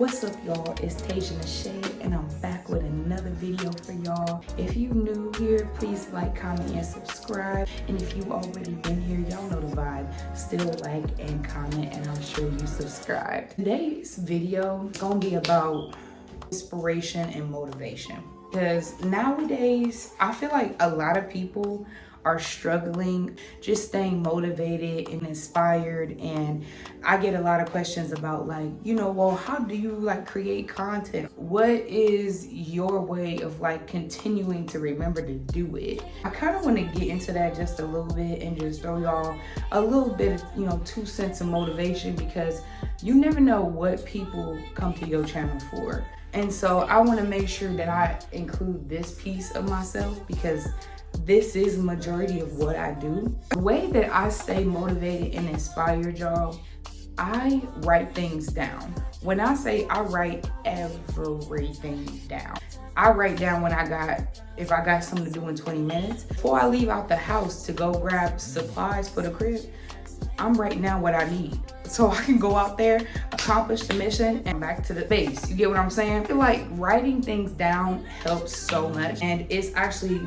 What's up, y'all? It's Teajae Nashae, and I'm back with another video for y'all. If you new here, please like, comment, and subscribe. And if you already been here, y'all know the vibe. Still like and comment, and I'm sure you subscribe. Today's video is gonna be about inspiration and motivation. Because nowadays, I feel like a lot of people are struggling just staying motivated and inspired, and I get a lot of questions about well, how do you create content? What is your way of continuing to remember to do it? I kind of want to get into that just a little bit and just throw y'all a little bit of 2 cents of motivation, because you never know what people come to your channel for. And so I want to make sure that I include this piece of myself, because this is majority of what I do. The way that I stay motivated and inspired, y'all, I write things down. When I say I write everything down, I write down if I got something to do in 20 minutes. Before I leave out the house to go grab supplies for the crib, I'm writing down what I need, so I can go out there, accomplish the mission, and back to the base. You get what I'm saying? I feel like writing things down helps so much. And it's actually,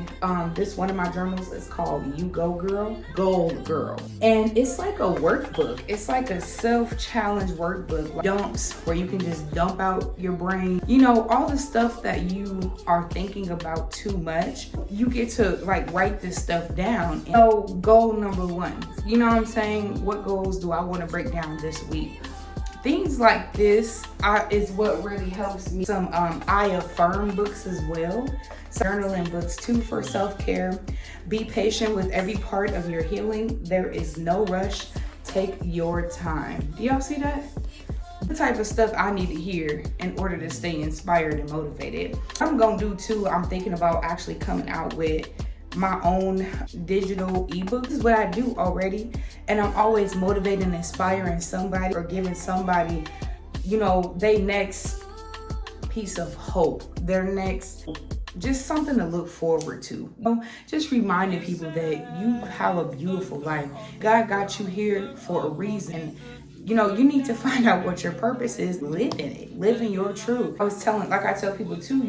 this one of my journals is called You Go Girl, Gold Girl. And it's like a workbook. It's like a self-challenge workbook. Dumps where you can just dump out your brain. All the stuff that you are thinking about too much, you get to write this stuff down. Goal number 1, you know what I'm saying? What goals do I want to break down this week? Things like this is what really helps me. Some I Affirm books as well. Journaling books too for self-care. Be patient with every part of your healing. There is no rush. Take your time. Do y'all see that? The type of stuff I need to hear in order to stay inspired and motivated. I'm gonna do too, I'm thinking about actually coming out with my own digital ebook. This is what I do already, and I'm always motivating and inspiring somebody, or giving somebody their next piece of hope, their next just something to look forward to. Just reminding people that you have a beautiful life. God got you here for a reason. You need to find out what your purpose is. Live in it. Live in your truth. I tell people too,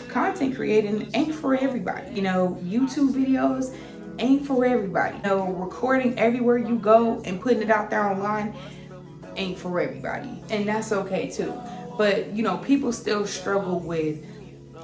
content creating ain't for everybody. YouTube videos ain't for everybody. Recording everywhere you go and putting it out there online ain't for everybody. And that's okay too. But, people still struggle with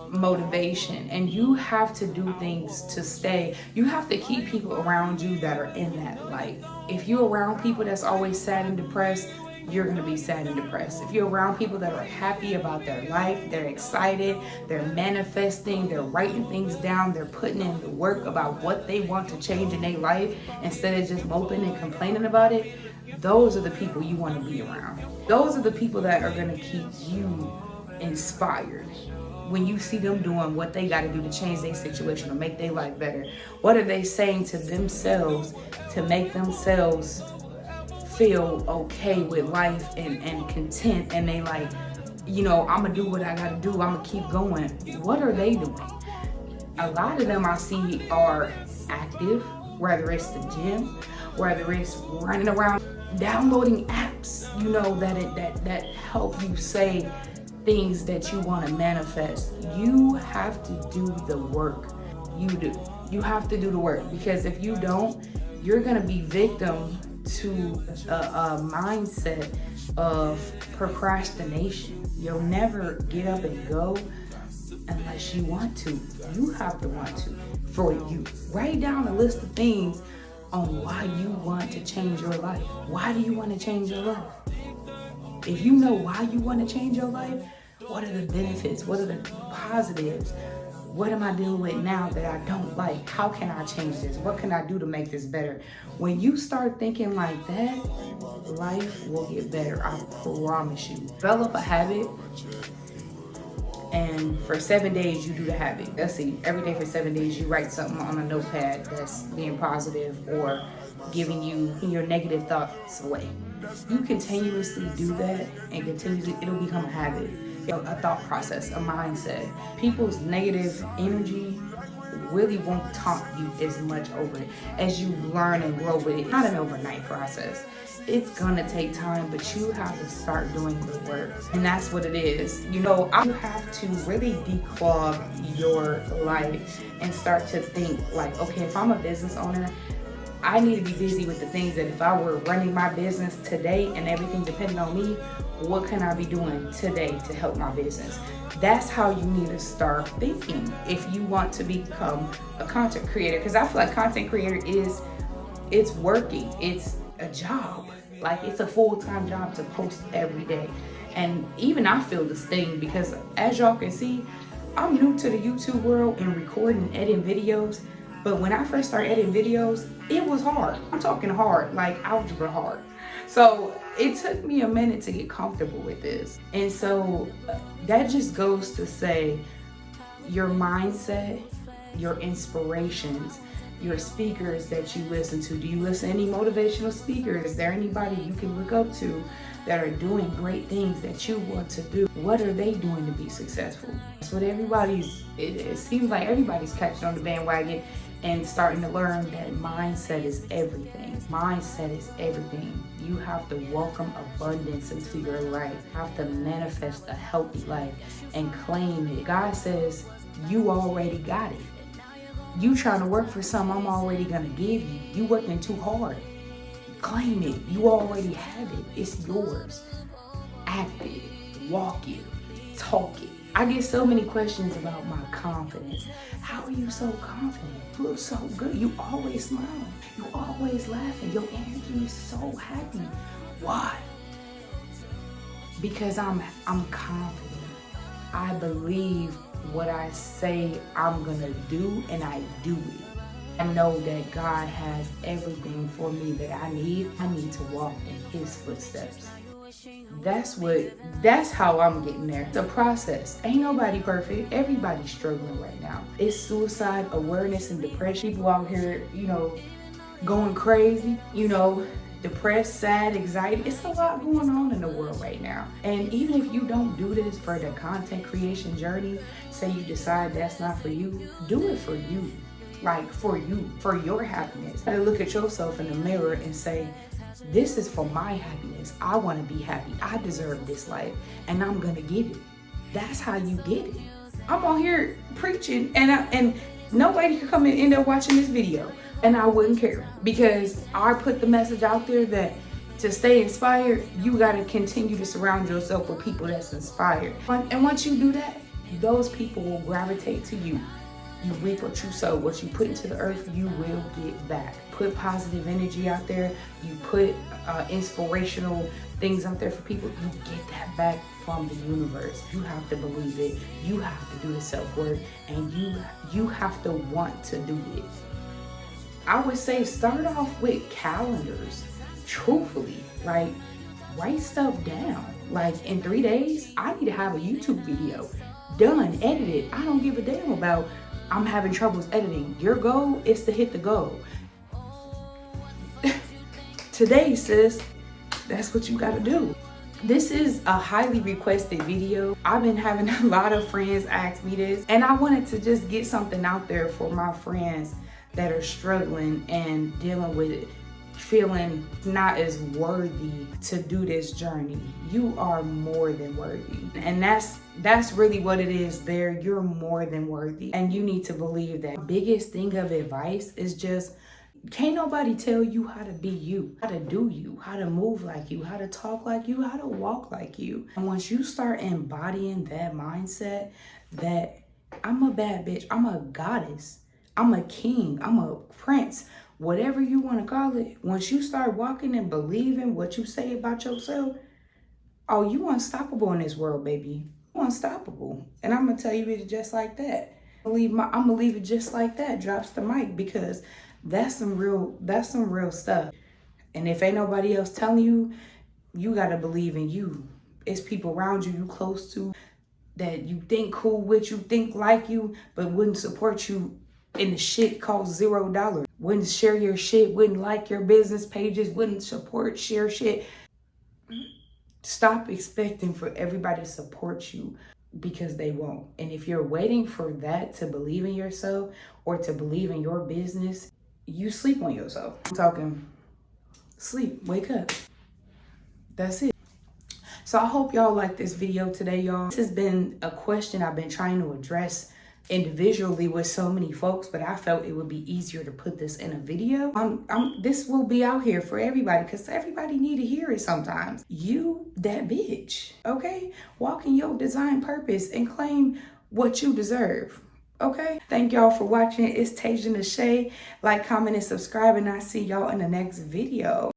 motivation, and you have to do things to stay. You have to keep people around you that are in that light. If you're around people that's always sad and depressed, you're going to be sad and depressed. If you're around people that are happy about their life, they're excited, they're manifesting, they're writing things down, they're putting in the work about what they want to change in their life instead of just moping and complaining about it, those are the people you want to be around. Those are the people that are going to keep you inspired. When you see them doing what they got to do to change their situation or make their life better, what are they saying to themselves to make themselves feel okay with life and content? And they I'm gonna do what I gotta do, I'm gonna keep going. What are they doing? A lot of them I see are active, whether it's the gym, whether it's running around, downloading apps, that help you say things that you want to manifest. You have to do the work. You have to do the work, because if you don't, you're gonna be victim to a mindset of procrastination. You'll never get up and go unless you want to. You have to want to. For you, write down a list of things on why you want to change your life. Why do you want to change your life? If you know why you want to change your life, what are the benefits? What are the positives? What am I dealing with now that I don't like? How can I change this? What can I do to make this better? When you start thinking like that, life will get better. I promise you. Develop a habit, and for 7 days you do the habit. Let's see, every day for 7 days you write something on a notepad that's being positive or giving you your negative thoughts away. You continuously do that, and it'll become a habit, a thought process, a mindset. People's negative energy really won't taunt you as much over it as you learn and grow with it. It's not an overnight process. It's gonna take time, but you have to start doing the work. And that's what it is. You have to really declog your life and start to think like, okay, if I'm a business owner, I need to be busy with the things that if I were running my business today and everything depended on me, what can I be doing today to help my business? That's how you need to start thinking if you want to become a content creator. Because I feel like content creator it's working. It's a job. Like, it's a full-time job to post every day. And even I feel this thing because, as y'all can see, I'm new to the YouTube world and recording and editing videos. But when I first started editing videos, it was hard. I'm talking hard, like algebra hard. So it took me a minute to get comfortable with this. And so that just goes to say your mindset, your inspirations, your speakers that you listen to. Do you listen to any motivational speakers? Is there anybody you can look up to that are doing great things that you want to do? What are they doing to be successful? That's what it seems like everybody's catching on the bandwagon and starting to learn that mindset is everything. Mindset is everything. You have to welcome abundance into your life. You have to manifest a healthy life and claim it. God says you already got it. You trying to work for something I'm already gonna give you. You working too hard. Claim it. You already have it. It's yours. Act it. Walk it. Talk it. I get so many questions about my confidence. How are you so confident? You look so good. You always smiling. You always laughing. Your energy is so happy. Why? Because I'm confident. I believe what I say I'm gonna do, and I do it. I know that God has everything for me that I need. I need to walk in His footsteps. That's how I'm getting there. The process. Ain't nobody perfect. Everybody's struggling right now. It's suicide awareness and depression. People out here, going crazy, depressed, sad, anxiety. It's a lot going on in the world right now. And even if you don't do this for the content creation journey, say you decide that's not for you, do it for you. Like, for you, for your happiness. You gotta look at yourself in the mirror and say, this is for my happiness. I want to be happy. I deserve this life, and I'm gonna get it. That's how you get it. I'm on here preaching, and nobody could come and end up watching this video, and I wouldn't care, because I put the message out there that to stay inspired, you gotta continue to surround yourself with people that's inspired. And once you do that, those people will gravitate to you. You reap what you sow. What you put into the earth, you will get back. Put positive energy out there. You put inspirational things out there for people. You get that back from the universe. You have to believe it. You have to do the self-work, and you have to want to do it. I would say start off with calendars. Truthfully, like, write stuff down. Like, in 3 days, I need to have a YouTube video done, edited. I don't give a damn about I'm having troubles editing. Your goal is to hit the goal. Today, sis, that's what you gotta do. This is a highly requested video. I've been having a lot of friends ask me this, and I wanted to just get something out there for my friends that are struggling and dealing with it, feeling not as worthy to do this journey. You are more than worthy. And that's really what it is there. You're more than worthy. And you need to believe that. Biggest thing of advice is just, can't nobody tell you how to be you, how to do you, how to move like you, how to talk like you, how to walk like you. And once you start embodying that mindset that I'm a bad bitch, I'm a goddess, I'm a king, I'm a prince, whatever you want to call it, once you start walking and believing what you say about yourself, oh, you unstoppable in this world, baby. You unstoppable. And I'm going to tell you it just like that. I'm going to leave it just like that. Drops the mic, because that's some real stuff. And if ain't nobody else telling you, you got to believe in you. It's people around you close to that you think cool with, you think like you, but wouldn't support you in the shit costs $0. Wouldn't share your shit, wouldn't like your business pages, wouldn't share shit. Stop expecting for everybody to support you. because they won't. And if you're waiting for that to believe in yourself or to believe in your business, you sleep on yourself. I'm talking sleep, wake up. That's it. So I hope y'all like this video today, y'all. This has been a question I've been trying to address individually with so many folks, but I felt it would be easier to put this in a video. This will be out here for everybody because everybody need to hear it sometimes. You that bitch, okay? Walk in your design purpose and claim what you deserve. Okay, thank y'all for watching. It's Teajae Nashae. Like, comment, and subscribe, and I'll see y'all in the next video.